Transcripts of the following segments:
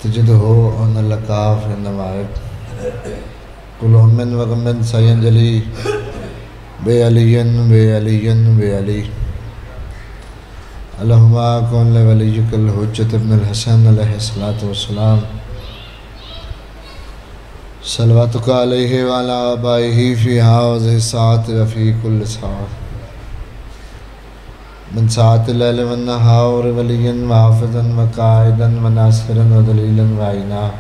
تجده أن اللقاف النوائب كلهم من وغم سينجلي بعلي بعلي بعلي اللهم كن لوليك الحجة ابن الحسن عليه الصلاة والسلام صلواتك عليه وعلى آبائه في هذه الساعة وفي كل ساعة من ساعة الليل والنهار وليا وحافظا وقائدا وناصرا ودليلا وعينا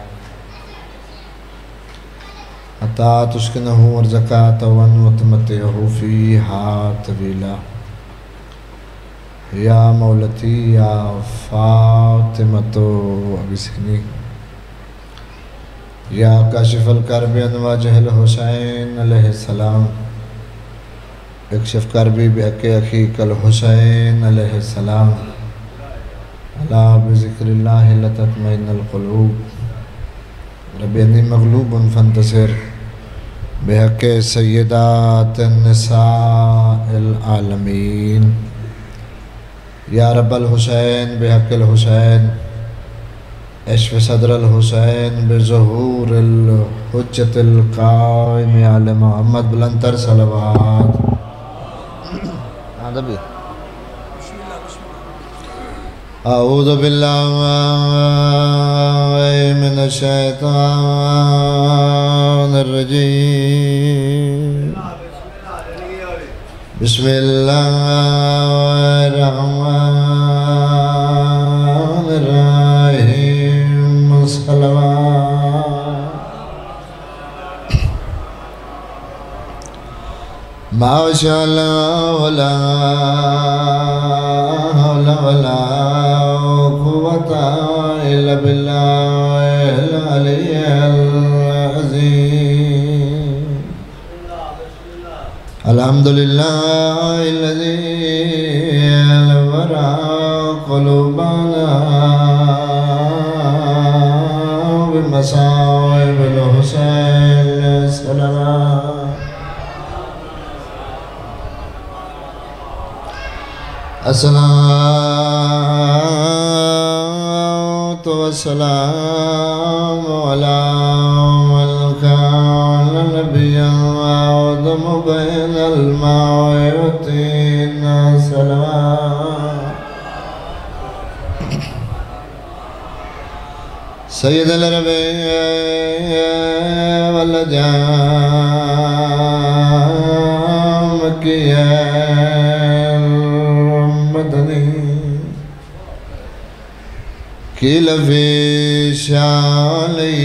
حتى تسكنه ورزقا طوعا وتمتعه فيها طويلا يا مولتي يا فاطمة أغثني يا كاشف الكرب عن وجه الحسين عليه السلام اكشف كربي بحق أخيك الحسين عليه السلام ألا بذكر الله لتطمئن القلوب رب إني مغلوب فانتصر بحق سيدات النساء العالمين يا رب الحسين بحق الحسين اشف صدر الحسين بظهور الحجة القائم على محمد بلندر صلوات أعوذ بالله من الشيطان الرجيم بسم الله الرحمن الرحيم صلوات ما شاء الله ولا حول ولا قوة إلا بالله العلي العظيم الحمد لله الذي نور قلوبنا بمصائب الحسين صلوات الصلاة والسلام على من كان نبيا وأعظم بين الماء والطين صلوات سيد الربيع والجام قيل في شعلي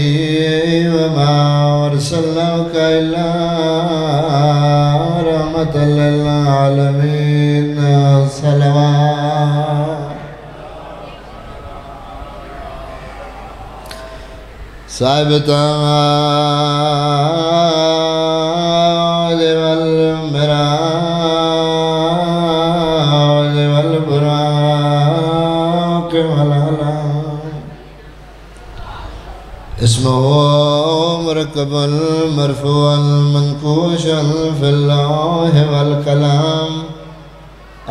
وما أرسلناك إلا رحمة للعالمين صلوات صاحب التعالي والمراج والبراق والعلا اسمه مركب المرفوع المنكوش في الله والكلام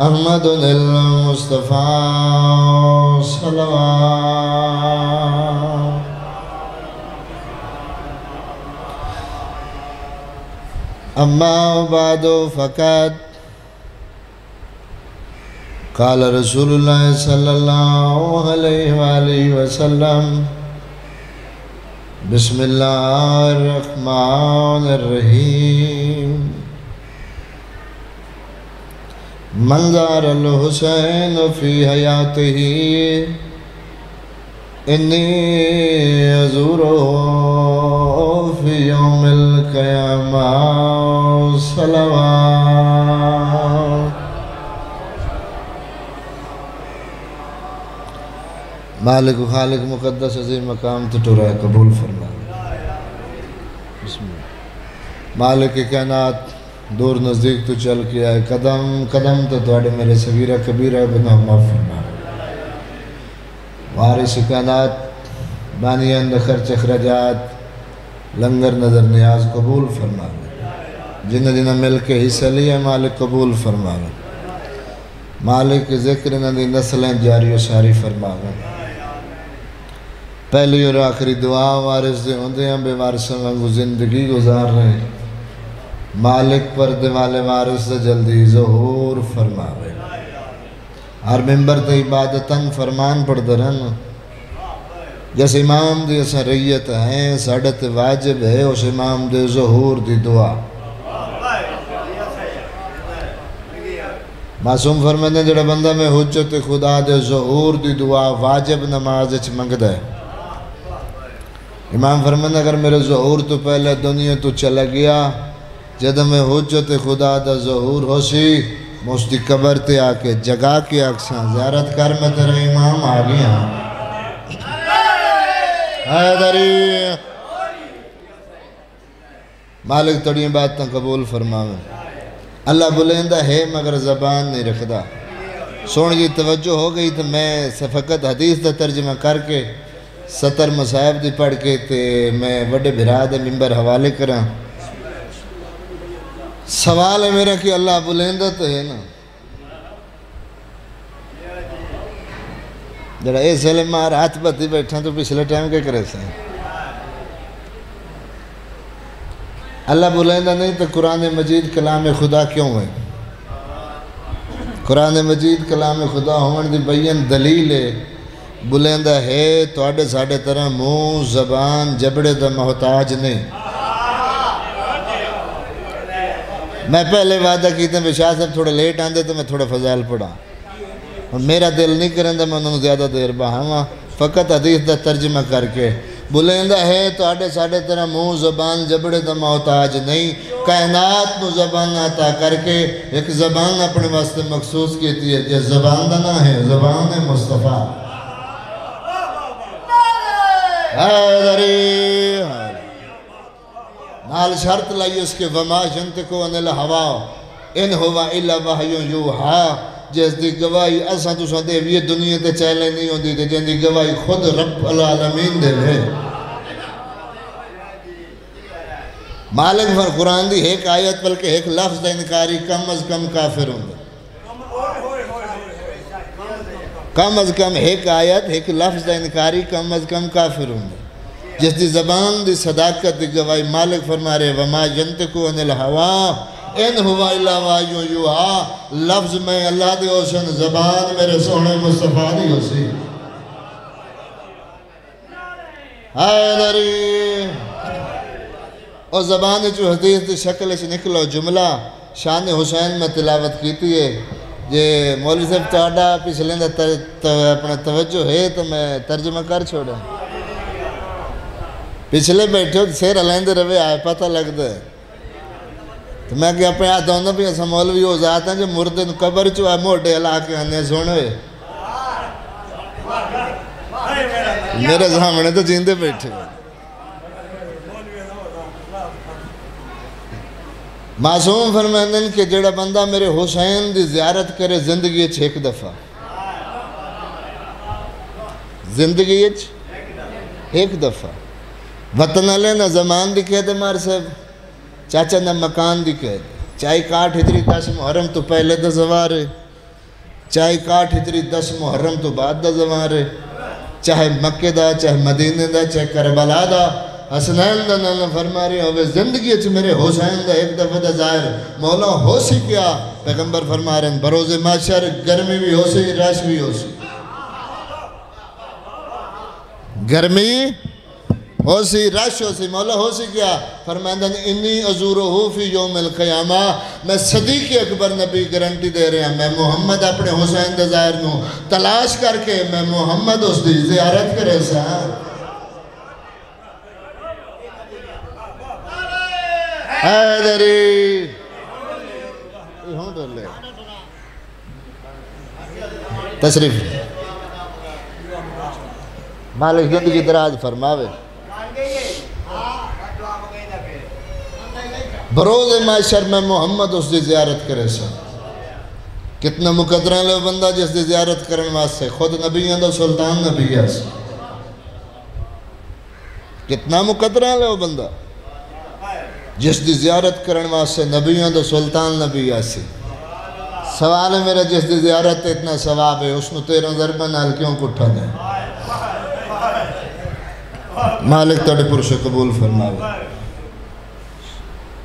أحمد المصطفى صلوات أما بعد فقد قال رسول الله صلى الله عليه وآله وسلم بسم الله الرحمن الرحيم من زار الحسين في حياته إني أزوره في يوم القيامة صلوات مالک و خالق مقدس عظیم مقام تٹورہ قبول فرما بسم اللہ مالک کائنات دور نزدیک تو چل کے آئے قدم قدم تو توڑے میرے صغیرہ کبیرہ گناہ معاف فرما وارث کائنات بانیان خرچ اخراجات لنگر نظر نیاز قبول فرما جن جنہ مل کے حصہ لیا مالک قبول فرما مالک ذکر ندی نسلیں جاری و ساری فرما پہلی اور آخری دعا وارث دے ہوندے ہیں بے وارثاں وانگو زندگی گزار رہے ہیں مالک پردے والے وارث سے جلدی ظہور فرماوے ہر ممبر تے عبادتاً فرمان پڑھتے رہنا جیسے امام دی اساں ریت ہیں ساڑھت واجب ہے اس امام دے ظہور دی دعا معصوم فرماندے جڑا بندہ میں حجت خدا دے ظہور دی دعا واجب نماز اچھ منگدا ہے امام فرماندے اگر میرے ظہور تو پہلے دنیا تو چلا گیا جد میں حجت خدا دا ظہور ہو سی اس دی قبر تے آکے جگا کے اکساں زیارت کر میں تیرے امام آگیا حیدری مالک تڑی باتاں قبول فرماویں اللہ بلندہ ہے مگر زبان نہیں رکھدا سونے جی توجہ ہو گئی تو میں فقط حدیث دا ترجمہ کر کے 70 مصائب دی پڑھ کے تے میں وڈے بھرا دے ممبر حوالے کراں سوال ہے میرا کہ اللہ بلندہ تو ہے نا جڑا اے سلم مار ہاتھ پتی بیٹھا تو پچھلے ٹائم کے کرے سے اللہ بلندہ نہیں تو قرآن مجید کلام خدا کیوں ہے قرآن مجید کلام خدا ہون دی بین دلیل ہے بلندہ ہے تو آڑے ساڑے طرح منہ زبان جبڑے دا محتاج نہیں میں پہلے وعدہ کیتے ہیں بشاہ صاحب تھوڑا لیٹ آندے تو میں تھوڑا فضائل پڑھا اور میرا دل نہیں کریں دا میں انہوں زیادہ دیر بہاں فقط حدیث دا ترجمہ کر کے بلندہ ہے تو آڑے ساڑے طرح منہ زبان جبڑے دا محتاج نہیں کائنات کو زبان عطا کر کے ایک زبان اپنے واسطے مخصوص کیتی ہے جس زبان دا نہ ہے زبان مصطفیٰ حیدری نال شرط لائی اس کے وما جنتکو ان الہوا ان ہوا الا وحیون یوحا جس دی گواہی اساں تو سن دے یہ دنیا تے چیلے نہیں ہوندی تے جن دی گواہی خود رب العالمین دے ہے مالک فر قرآن دی ایک آیت بلکہ ایک لفظ دا انکاری کم از کم کافر ہوندے کم از کم ایک آیت ایک لفظ دا انکاری کم از کم کافر ہوندے جس دی زبان دی صداقت دی گواہی مالک فرما رہے وما ینتکو ان الہوا ان ہوا الا وحی یوحا لفظ میں اللہ دی حسن زبان میرے سونے مصطفیٰ دی حسی حیدری اور زبان جو حدیث دی شکل سے نکلو جملہ شان حسین میں تلاوت کیتی ہے یہ مولوی صاحب تہاڈا پچھلے اپنا توجہ ہے تو میں ترجمہ کر چھوڑا پچھلے بیٹھے ہو سیر علیندے روے آئے پتہ لگ دے تو میں کہ اپنے ہاتھ ہونا بھی ایسا مولوی ہو ذات ہیں جو مردے قبر چو ہے موٹے علاقے ہنے سونے میرے سامنے تو جیندے بیٹھے معصوم فرمائندن کہ جڑا بندہ میرے حسین دی زیارت کرے زندگی اچھ ایک دفعہ زندگی اچھ ایک دفعہ وطن علیہ نہ زمان دی قید مار صاحب چاچا نہ مکان دی قید چاہی کاٹ ہجری 10 محرم تو پہلے دا زوارے چاہی کاٹ ہجری 10 محرم تو بعد دا زوارے چاہے مکہ دا چاہے مدینہ دا چاہے کربلا دا حسنین دا نانا فرما رہی ہوئے زندگی اچھ میرے حسین دا ایک دفعہ دا ظاہر مولا ہو سی کیا پیغمبر فرما رہے ہیں بروز معاشر گرمی بھی ہو سی رش بھی ہو سی گرمی ہو سی رش ہو سی مولا ہو سی کیا فرمائندن انی ازورہو فی یوم القیامہ میں صدیق اکبر نبی گارنٹی دے رہے ہیں میں محمد اپنے حسین دا ظاہر نو تلاش کر کے میں محمد اس دی زیارت کرے سا حیدری تشریف مالک زندگی دراز فرماوے بروز معاشر میں محمد اس دی زیارت کرے سا کتنا مقدرہ لے بندہ جس دی زیارت کرن واسطے خود نبی دا سلطان نبی ہے کتنا مقدرہ لے بندہ جس دی زیارت کرن واسطے نبیوں دا سلطان نبی آسی سوال ہے میرا جس دی زیارت اتنا ثواب ہے اس نے 13 ضربہ نال کیوں کٹھا دیں مالک تڑے پرش قبول فرماوے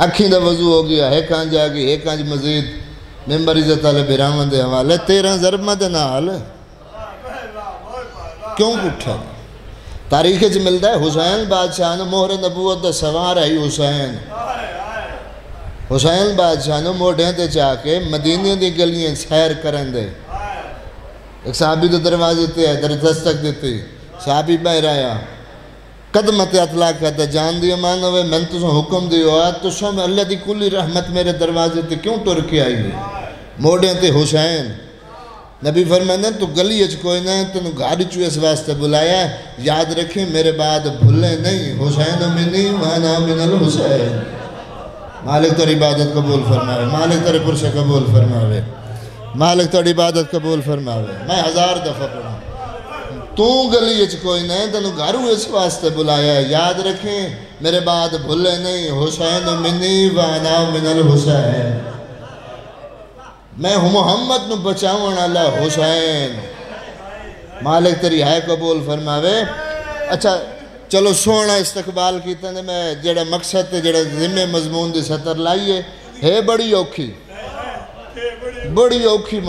اکھیں دا وضو ہو گیا ایک آنج آگئی ایک آنج مزید ممبر عزت علی بیرامن دے حوالے 13 ضرب مدن حال کیوں اٹھا تاریخ جو ملتا ہے حسین بادشاہ نے مہر نبوت دا سوار ہے حسین بادشاہ نے موڑیں تے چاہ کے مدینے دی گلیاں سیر کرن دے ایک صحابی دے دروازے تے ہے در دستک دیتی صحابی باہر آیا قدمت اطلاع کہتا جان دی امان ہوئے میں تو سن حکم دی ہوا تو سن اللہ دی کلی رحمت میرے دروازے تے کیوں ٹر کے آئی ہے موڑیں تے حسین نبی فرمائے تو گلی اچ کوئی نہیں تنو گاڑی چو اس واسطے بلایا ہے یاد رکھیں میرے بعد بھولے نہیں حسین منی وانا من الحسین مالک تر عبادت قبول فرماوے مالک تر پرش قبول فرماوے مالک تر عبادت قبول فرماوے میں 1000 دفعہ پڑھا تو گلی اچ کوئی نہیں تنو گھرو اس واسطے بلایا ہے یاد رکھیں میرے بعد بھولے نہیں حسین منی وانا من الحسین میں ہوں محمد نو بچاؤن اللہ حسین مالک تری ہے قبول فرماوے اچھا چلو سونا استقبال کیتا نے میں جڑا مقصد تے جڑا ذمہ مضمون دی سطر لائیے ہے بڑی اوکھی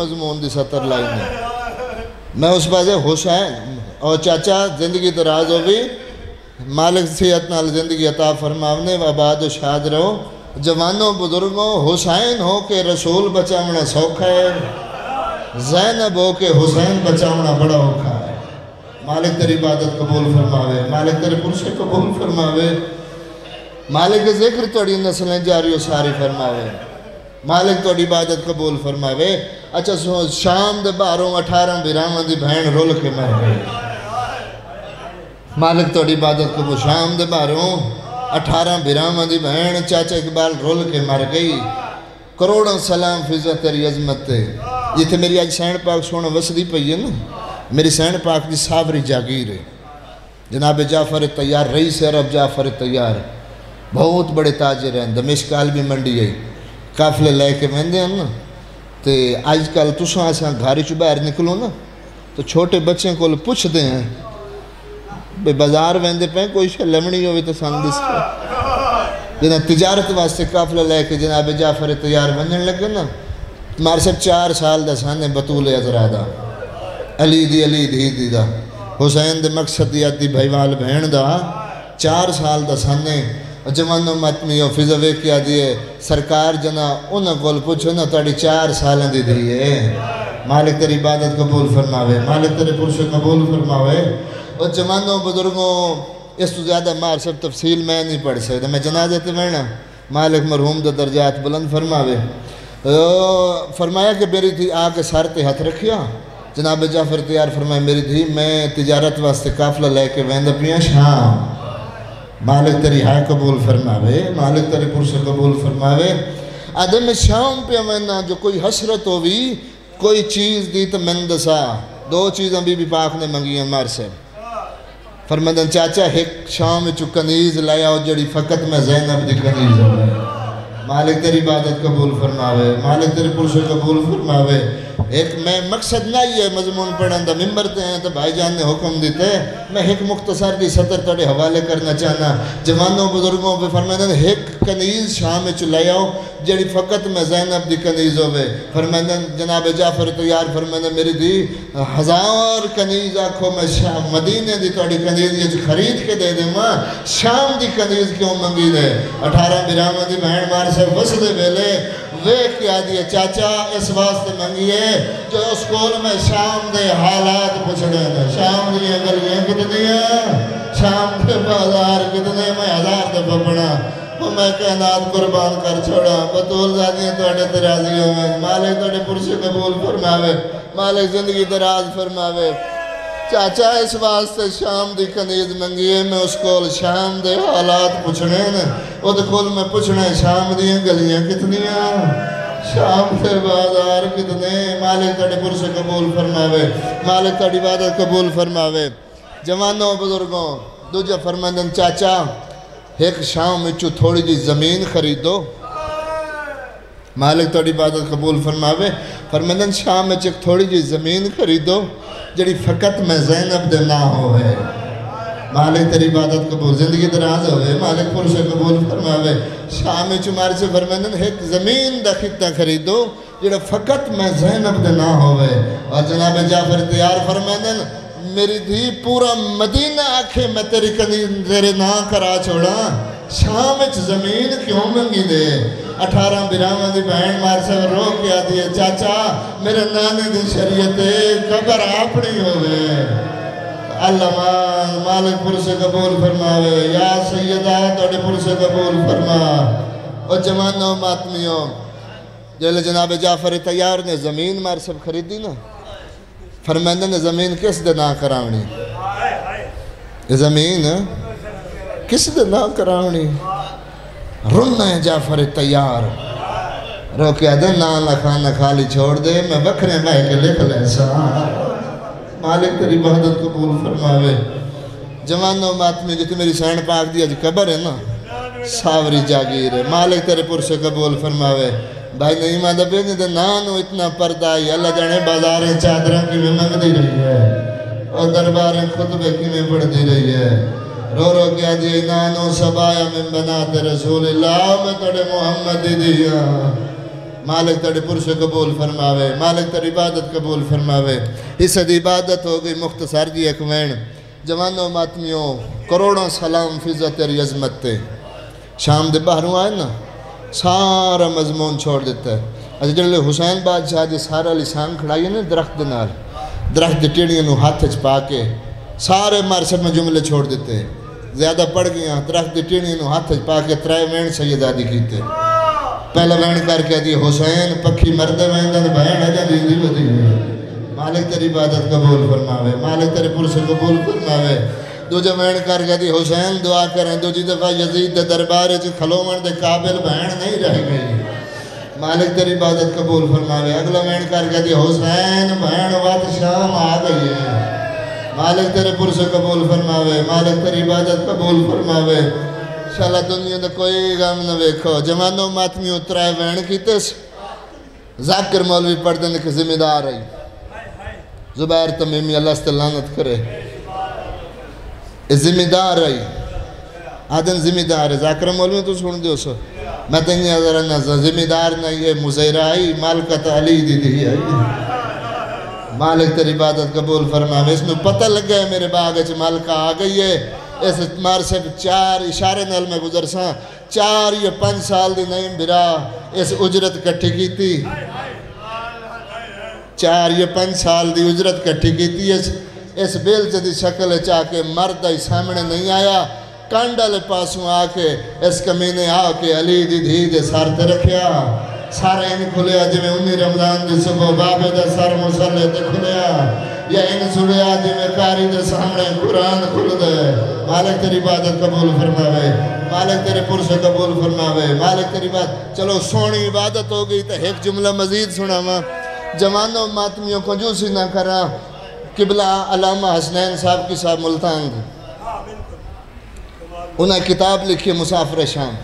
مضمون دی سطر لائیے میں اس بازے حسین اور چاچا زندگی دراز ہوگی مالک صحت نال زندگی عطا فرماونے و آباد و شاد رہو جوانوں بزرگوں حسین ہو کے رسول بچاونا سوکھا ہے زینب ہو کے حسین بچاونا بڑا اوکھا ہے مالک تیری عبادت قبول فرماوے مالک تیرے پرشے قبول فرماوے مالک ذکر توڑی نسلیں جاری و ساری فرماوے مالک توڑی عبادت قبول فرماوے اچھا شام دے باروں 18 بیرامن دی بہن رول کے مر گئے مالک توڑی عبادت قبول شام دے باروں 18 بیرامن دی بہن چاچا اقبال رول کے مر گئی کروڑوں سلام فضا تیری عظمت تے یہ تھے میری آج سینڈ پاک سونا وسدی پئی ہے نا میری سینڈ پاک دی صابری جاگیر ہے جناب جعفر تیار رئیس عرب جعفر تیار بہت بڑے تاجر ہیں دمشق عالمی منڈی ہے قافلے لے کے ویندے ہیں نا تے آج کل تساں ایسا گھاری چو باہر نکلو نا تو چھوٹے بچیں کو پوچھ دے ہیں بے بازار ویندے پہ کوئی شے لمنی ہوئی تو ساندس کا جنہاں تجارت واسطے قافلہ لے کے جناب جعفر تیار بننے لگے نا تمہارے سب 4 سال دا سانے بطول ازرادہ علی دی دا حسین دے مقصد دیاتی بھائیوال بہن دا 4 سال دا سانے جوانوں متمی و فضوے کیا دیئے سرکار جنا انہاں کول پوچھو نا تاڑی 4 سالیں دی دیئے مالک تیری عبادت قبول فرماوے مالک تیرے پرش قبول فرماوے اور جوانوں بزرگوں اس تو زیادہ مار سب تفصیل میں نہیں پڑھ سکتا میں جنازے تے مرنا مالک مرحوم دا درجات بلند فرماوے فرمایا کہ میری تھی آکے سار تے ہاتھ رکھیا جناب جعفر تیار فرمایا میری تھی میں تجارت واسطے قافلہ لے کے ویندہ پیا شام مالک تیری ہائے قبول فرماوے مالک تیری پرس قبول فرماوے آدم شام پہ ویندہ جو کوئی حسرت ہوئی کوئی چیز دی تو مندسا 2 چیزیں بی پاک نے منگی ہیں مار سے فرمائدن چاچا ایک شام چو کنیز لایا ہو جڑی فقط میں زینب دی کنیز ہو مالک تیری عبادت قبول فرماوے مالک تیری پرش قبول فرماوے ایک میں مقصد نہ یہ مضمون پڑھن دا ممبر تے ہیں تو بھائی جان نے حکم دیتے میں ایک مختصر دی سطر تڑے حوالے کرنا چاہنا جوانوں بزرگوں پہ فرمائدن ایک کنیز شام چو لایا ہو جڑی فقط میں زینب دی کنیز ہوئے فرمائدن جناب جعفر تیار فرمائدن میری دی 1000 کنیز آکھو میں شام مدینے دی توڑی کنیز یہ خرید کے دے دیں ماں شام دی کنیز کیوں منگی دے 18 بیرامن دی بہن مار سے وسدے بیلے وہ کیا دیئے چاچا اس واسطے منگیے جو اس کول میں شام دے حالات پچھڑے ہیں شام دی گلیاں کتنی ہیں شام دے بازار کتنے میں 1000 دفعہ پڑھا وہ میں کائنات قربان کر چھوڑا بطول ذاتیاں توڑے ترازی ہوئے مالک توڑے پرسی قبول فرماوے مالک زندگی دراز فرماوے چاچا اس واسطے شام دی کنیز منگیے میں اس کول شام دے حالات پوچھنے ہیں وہ دے کول میں پوچھنے شام دی گلیاں کتنی ہیں شام دے بازار کتنے مالک تڑی پرس قبول فرماوے مالک تڑی عبادت قبول فرماوے جوانوں بزرگوں دوجہ فرمائدن چاچا ایک شام میں چو تھوڑی جی زمین خریدو مالک تڑی عبادت قبول فرماوے فرمائدن شام میں چک تھوڑی جی زمین خریدو جڑی فقط میں زینب دے نہ ہوئے مالک تیری عبادت قبول زندگی دراز ہوئے مالک پرش قبول فرماوے شام چمار سے فرمائندن ایک زمین دا خطہ خریدو جڑا فقط میں زینب دے نہ ہوئے اور جناب جعفر تیار فرمائندن میری دھی پورا مدینہ آکھے میں تیری کنی تیرے نہ کرا چھوڑا شام اچ زمین کیوں منگی دے 18 براہمہ دی بہن مار سے رو کیا دیئے چاچا میرے نانے دی شریعت قبر آپنی ہوئے اللہ مالک پر سے قبول فرماوے یا سیدہ توڑے پر سے قبول فرما اور جوانوں ماتمیوں جیلے جناب جعفر تیار نے زمین مار سے خریدی نا فرمائندہ نے زمین کس دے نہ کراؤنی زمین کس دے نہ کراؤنی رنہ جعفر تیار رو کیا دے نہ کھانا خالی چھوڑ دے میں بکھرے بھائی کے لکھ لیسا مالک تیری بہدت قبول فرماوے جوانوں ماتمی جتی میری سینڈ پاک دی آج قبر ہے نا ساوری جاگیر ہے مالک تیرے پر سے قبول فرماوے بھائی نہیں مادہ بیدی دے نانو اتنا پردائی اللہ جانے بازاریں چادروں کی میں مانگ دی رہی ہے اور درباریں خطبے کی میں پڑھ دی رہی ہے رو رو کیا جی نانو سبایا من بنات رسول اللہ میں تڑے محمد دی دیا مالک تڑے پر سے قبول فرماوے مالک تڑے عبادت قبول فرماوے اس دی عبادت ہو گئی مختصر دی ایک وین جوانوں ماتمیوں کروڑوں سلام فضا تیری عظمت تے شام دے باہروں آئے نا سارا مضمون چھوڑ دیتا ہے اچھا جلے حسین بادشاہ جی سارا لسان کھڑائی ہے نا درخت دنار درخت ٹیڑیاں نو ہاتھ چپا کے سارے مارسب میں جملے چھوڑ دیتے ہیں زیادہ پڑھ گیا درخت ٹیڑیاں نو ہاتھ چپا کے ترائے وین سیدادی کیتے پہلا وین کر کے دی حسین پکھی مردے وین دن بہن ہے جن دی بدی مالک تیری عبادت قبول فرماوے مالک تیری پرس قبول فرماوے دو جو وین کر کے دی حسین دعا کریں دو جی دفعہ یزید دے دربارے چی کھلومن دے قابل بہن نہیں رہ گئی مالک تیری عبادت قبول فرماوے اگلا وین کر کے دی حسین بہن وقت شام آ گئی ہے مالک تیرے پر سے قبول فرماوے مالک تیری عبادت قبول فرماوے انشاءاللہ دنیا دے کوئی غم نہ ویکھو جوانوں ماتمی اترائے وین کیتے ذاکر مولوی پڑھتے نے کہ ذمہ دار رہی زبیر تمیمی اللہ سے لعنت کرے ذمہ دار رہی آدن ذمہ دار ہے ذاکر مولوی تو سن دیو سو میں تنگی حضر نظر ذمہ دار نہیں ہے مزیرہ آئی مالکت علی دی دی آئی مالک تیری عبادت قبول فرماوے اس میں پتہ لگ گئے میرے باغ اچھ مالکہ آ گئی ہے اس مار سے 4 اشارے نال میں گزر ساں 4 یا 5 سال دی نئیم برا اس اجرت کٹھی کی تھی 4 یا 5 سال دی اجرت کٹھی کی تھی اس بیل سے دی شکل چاہ کے مرد ہی سامنے نہیں آیا کانڈل پاسوں آ کے اس کمینے آ کے علی دی دھی دے سار تے رکھیا سارا ان کھلیا جی میں 19 رمضان دی صبح بابے دا سر مسلح تے کھلیا یا ان سڑیا جی میں کاری دے سامنے قرآن کھل دے مالک تیری عبادت قبول فرماوے مالک تیرے پر سے قبول فرماوے مالک تیری عبادت چلو سونی عبادت ہو گئی تو ایک جملہ مزید سنا ماں جوانوں ماتمیوں کو جو سی نہ کرا قبلہ علامہ حسنین صاحب کی صاحب ملتان دی انہیں کتاب لکھی مسافر شام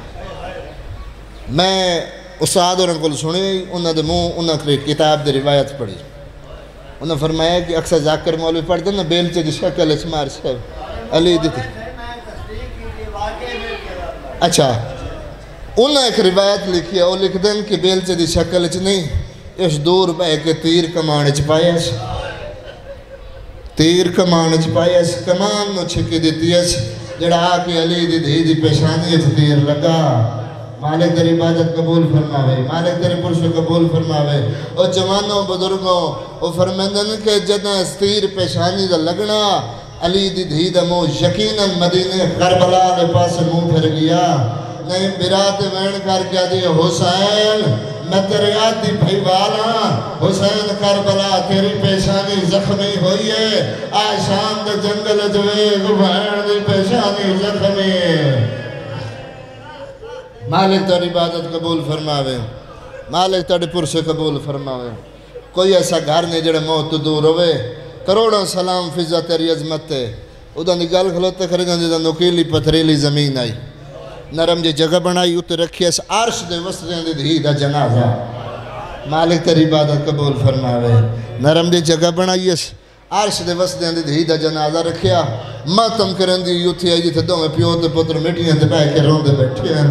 میں استاد انہوں کو سنی انہوں نے منہ انہوں نے کتاب دے روایت پڑھی انہوں نے فرمایا کہ اکثر ذاکر مولوی پڑھ دیں نا بیل چے دی شکل اسمار صاحب علی دیتی اچھا انہوں نے ایک روایت لکھی ہے وہ لکھ دیں کہ بیل چے دی شکل اچھ نہیں اس دور بے کے تیر کمان اچھ پایا تیر کمان اچھ پایا کمان نو چھکی دیتی ہے جڑا آکے علی دی دھی دی پیشانی اچھ تیر لگا مالک تیری عبادت قبول فرماوے مالک تیری پرشو قبول فرماوے اور جوانوں بزرگوں اور فرمندن کے جدہ استیر پیشانی دا لگنا علی دی دھی دا مو یقیناً مدینہ کربلا دے پاس مو پھر گیا نہیں برات وین کر کے دی حسین میں تیرے آدھی بھائی والا حسین کربلا تیری پیشانی زخمی ہوئی ہے آج شام دے جنگل جوے غبھین دی پیشانی زخمی ہے مالک تیری عبادت قبول فرماوے مالک تیری پر سے قبول فرماوے کوئی ایسا گھر نہیں جڑے موت دور ہوئے کروڑوں سلام فضا تیری عظمت ہے ادھا نگال کھلوتے خریدن جدہ نکیلی پتھریلی زمین آئی نرم جی جگہ بنائی اتر رکھی اس عرش دے وسطیں دے دھی دا جنازہ مالک تیری عبادت قبول فرماوے نرم جی جگہ بنائی اس عرش دے وسدیاں دی دھی دا جنازہ رکھیا ماتم کرن دی یوتھی آئی جتھے دو میں پیو تے پتر مٹیاں تے بیٹھ کے روندے بیٹھے ہیں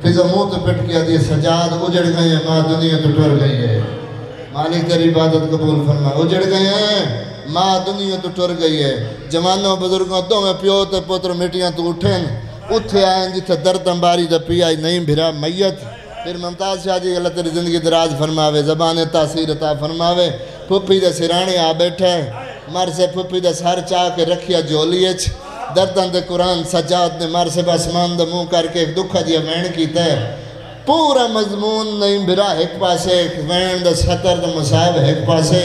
فضا منہ تے پٹ کے دی سجاد اجڑ گئے ہیں ماں دنیا تو ٹر گئی ہے مالک تیری عبادت قبول فرما اجڑ گئے ہیں ماں دنیا تو ٹر گئی ہے جوانوں بزرگوں دو میں پیو تے پتر مٹیاں تو اٹھیں اتھے آئیں جتھے درد امباری دا پی آئی نہیں بھرا میت پھر ممتاز شاہ جی اللہ تیری زندگی دراز فرماوے زبان تاثیر عطا فرماوے پھپی دے سرانے آ بیٹھے مر سے پھپی دے سر چاہ کے رکھیا جولیچ دردن دے قرآن سجاد نے مر سے بسمان دے منہ کر کے ایک دکھا دیا وین کیتا ہے پورا مضمون نہیں بھرا ایک پاسے ایک وین دے سطر دے مصائب ایک پاسے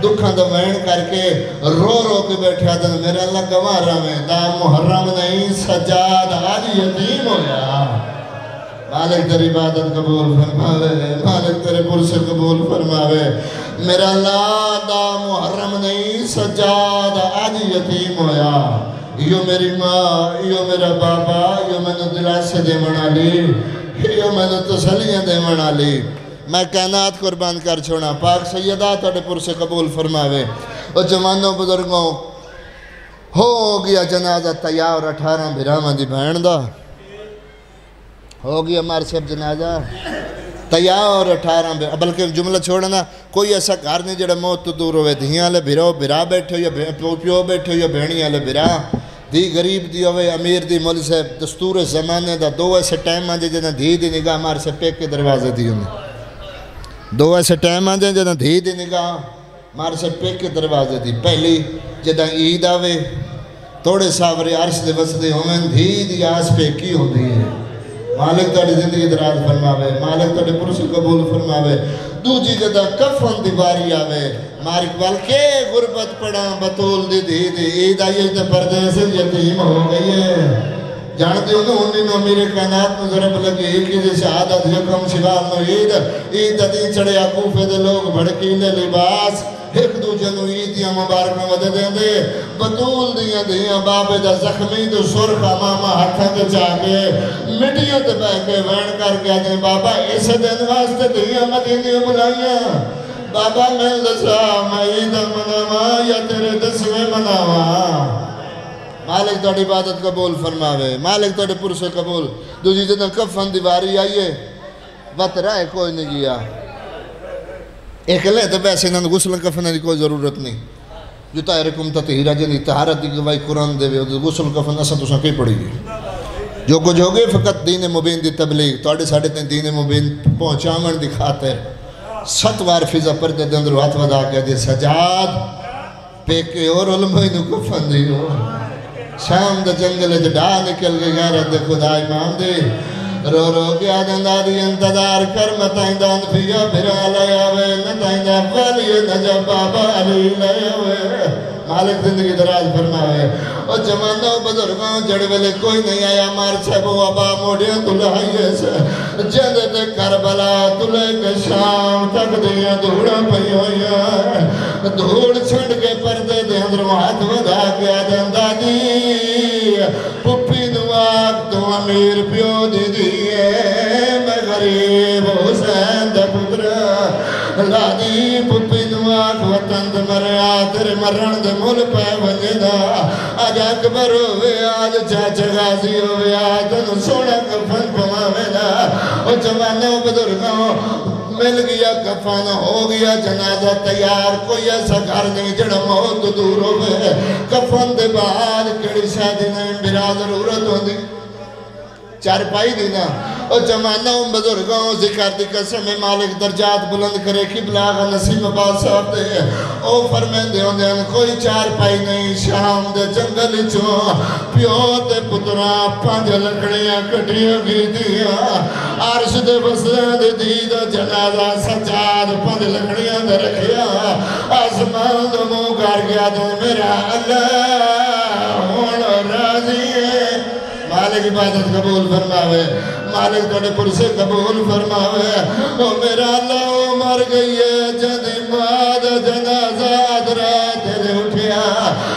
دکھا دے وین کر کے رو رو کے بیٹھا دے میرا اللہ گوارا میں دا محرم نہیں سجاد آج یتیم ہویا مالک تیری عبادت قبول فرماوے مالک تیرے پرسے قبول فرماوے میرا اللہ دا محرم نہیں سجاد آج یتیم ہویا یہ میری ماں یہ میرا بابا یہ میں نے دلاسے دے منا لی یہ میں نے تسلیاں دے منا لی میں کائنات قربان کر چھوڑا پاک سیدہ تڑے پرسے قبول فرماوے اور جوانوں بزرگوں ہو گیا جنازہ تیار 18 بھرامان دی بہن دا ہو گیا ہمارے سے اب جنازہ تیار 18 بلکہ جملہ چھوڑنا کوئی ایسا گھر نہیں جڑا موت تو دور ہوئے دھیاں لے بھراؤ بھرا بیٹھے ہو یا پیو بیٹھے ہو یا بہنیاں لے بھرا دی غریب دی ہوئے امیر دی مول سے دستور زمانے دا دو ایسے ٹائم آنجے جنہ دھی دی نگاہ ہمارے سے پیک کے دروازے دی انہیں دو ایسے ٹائم آنجے جنہ دھی دی نگاہ ہمارے سے پیک کے دروازے دی پہلی جدہ عید آوے توڑے ساورے عرش دے وسدے ہوئے دھی دی آس پیکی ہو دی ہے مالک تاڑی زندگی دراز فرماوے مالک تاڑی پرسے قبول فرماوے دوجی جدہ کفن دیواری آوے مارک والکے غربت پڑا بطول دی دی دی عید آئیے تے پردے سے یتیم ہو گئی ہے جانتے ہو انہوں نے میرے کائنات میں ضرب لگی ایک ہی شہادت یکم شباب نو عید دی چڑے عقوفے دے لوگ بھڑکیلے لباس ایک دو جنو عیدیاں مبارک میں ودے دیں دے بطول دیاں دیاں بابے دا زخمی دو سرخا ماما ہاتھاں دے چاہے مٹیاں دے بہ کے وین کر کے آجیں بابا اسے دن واسطے دیاں مدینیاں بلائیاں بابا میں دسا میں عیدہ مناوا یا تیرے دسویں مناوا مالک توڑی عبادت قبول فرماوے مالک توڑی پرسے قبول دوجی جنہ کفن دیواری آئیے وقت رائے کوئی نہیں گیا ایک لے تو بیسے انہوں نے غسل کفن دی کوئی ضرورت نہیں جو تائرکم تطہیرہ جنہی تہارت دی گواہی قرآن دے وے غسل کفن اسا تو ساں کی پڑی گی جو کچھ ہوگے فقط دین مبین دی تبلیغ توڑے ساڑھے تین دین مبین پہنچامن دی خاطر 7 وار فضا پردے دے اندر ہاتھ ودا کے دے سجاد پیکے اور علمائی نو کفن دی ہو شام دا جنگل جڑا نکل گئے غیرت دے خدا امام دے رو رو کیا دنداری انتظار کر متائیں دان فیا بھرا لیا وے نتائیں دا فالی نجب بابا علی لیا وے مالک زندگی دراز فرمائے اور جمانوں بزرگوں جڑ ویلے کوئی نہیں آیا مار چھبو ابا موڑیاں تلائیے سے جندت کربلا تلے کے شام تک دیا دھوڑا پہی ہویا دھوڑ چھڑ کے پردے دے اندر ہاتھ ودا کیا دندادی پپی نواق تو امیر پیو دی دیئے میں غریب حسین دا پترہ لادی پپی نواق وطن دا مریا تیرے مرن دا مل پہ وجدہ آج اکبر ہوئے آج چاچا غازی ہوئے آج تنو سوڑا کفن پماوے دا اور جوانوں بدرگوں مل گیا کفن ہو گیا جنازہ تیار کوئی ایسا گھر نہیں جڑا موت دور ہوئے کفن دے بعد کڑی شادی نہیں میرا ضرورت ہو دی چار پائی دینا اور جمانوں بزرگوں ذکر دی قسم مالک درجات بلند کرے قبلہ آغا نسیم عباس صاحب دے او فرمین دے ہوندے ہیں کوئی چار پائی نہیں شام دے جنگل چوں پیو تے پتران 5 لکڑیاں کٹیاں گی دیا عرش دے بسران دے دید جنازہ سجاد 5 لکڑیاں دے رکھیا آسمان دے مو کر گیا دے میرا اللہ ہون راضی ہے مالک عبادت قبول فرماوے مالک توڑے پرسے قبول فرماوے او میرا اللہ مر گئی ہے جدی ماد جنازہ ادرہ تیرے اٹھیا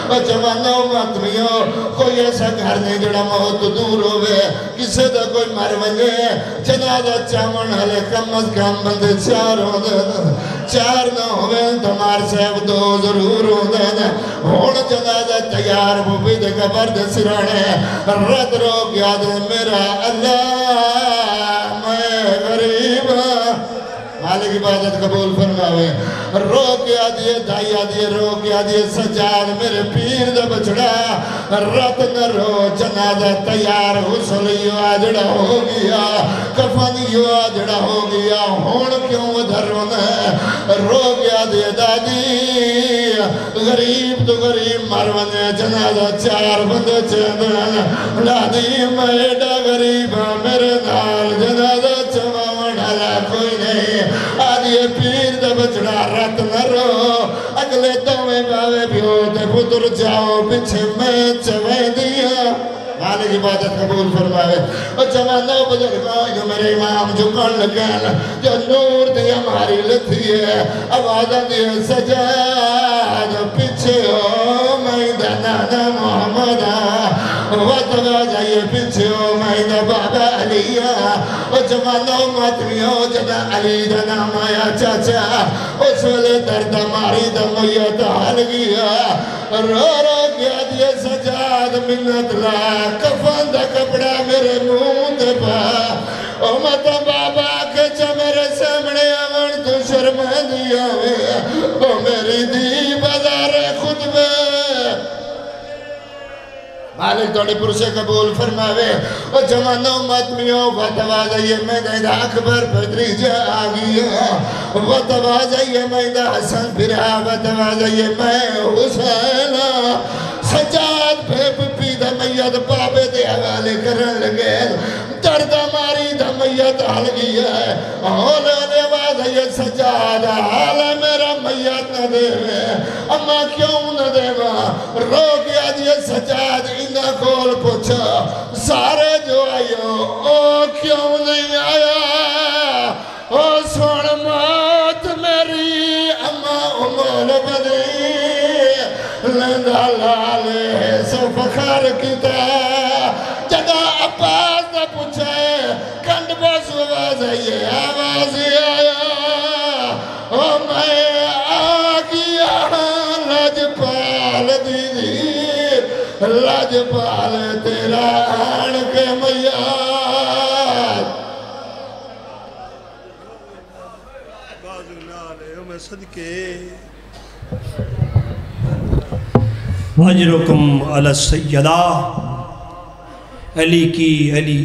او جوانوں ماتمیوں کوئی ایسا گھر نہیں جڑا موت دور ہوئے کسے دا کوئی مر وجے جنازہ چاون ہلے کم از کم بندے 4 ہوں دے 4 نہ ہوئے تمہار صاحب 2 ضرور ہوں دے ہون جنازہ تیار وہ بھی دے قبر دے سرانے رد رو گیا دے میرا اللہ میں غریب مالک عبادت قبول فرماوے رو کے آدھیے دائی آدھیے رو کے آدھیے سجاد میرے پیر دا بچڑا رات نہ رو جنازہ تیار حسلیو آجڑا ہو گیا کفنیو آجڑا ہو گیا ہون کیوں ادھر رونے رو کے آدھیے دادی غریب تو غریب مرونے جنازہ 4 بندے چندن دادی میڈا غریب میرے نال جنازہ چواون حالا کوئی نہیں آدھیے پیر دا بچڑا رات نہ رو اگلے دوے باوے بیو تے پتر جاؤ پچھے میں چوے دیا مالک عبادت قبول فرمائے اور جوانوں بزرگاں جو میرے امام جو کن لگن جو نور دی ہماری لتھی ہے آوازہ دی سجاد پچھے ہو میدہ نانا محمد وطبہ جائیے پچھے ہو میدہ بابا علیہ اور جوانوں ماتمیوں جنا علی دا نام آیا چاچا اس ویلے درد ہماری دمیت حال گیا رو رو گیا دیے سجاد منت لا کفن دا کپڑا میرے منہ دے پا او مطا بابا کے چا میرے سامنے آمن تو شرمہ دیا او میری دی بازار خطبہ مالک توڑی پرسے قبول فرماوے او جوانوں ماتمیوں وطوازہ میدہ اکبر پدری جا آگیا وطوازہ میدہ حسن پھرا وطوازہ میں حسین سجاد بھیپ پی دمیت بابے دے حوالے کرن لگے درد ماری دمیت حل گیا ہے اولانے وازہ سجاد حال میرا میت نہ دے اما کیوں نہ دے رو گیا دیئے سجاد انہا کول پوچھا سارے جو آئیو او کیوں نہیں آیا او سوڑ موت میری اما امول بدی لندہ لالے سو فخر کیتا جدا عباس نہ پوچھے کنڈ بس آواز آیا او میں آگیا لجپال دیدی لجپال تیرا آن کے میاد بازو نالے میں صدقے وجرکم علی السیدہ علی کی علی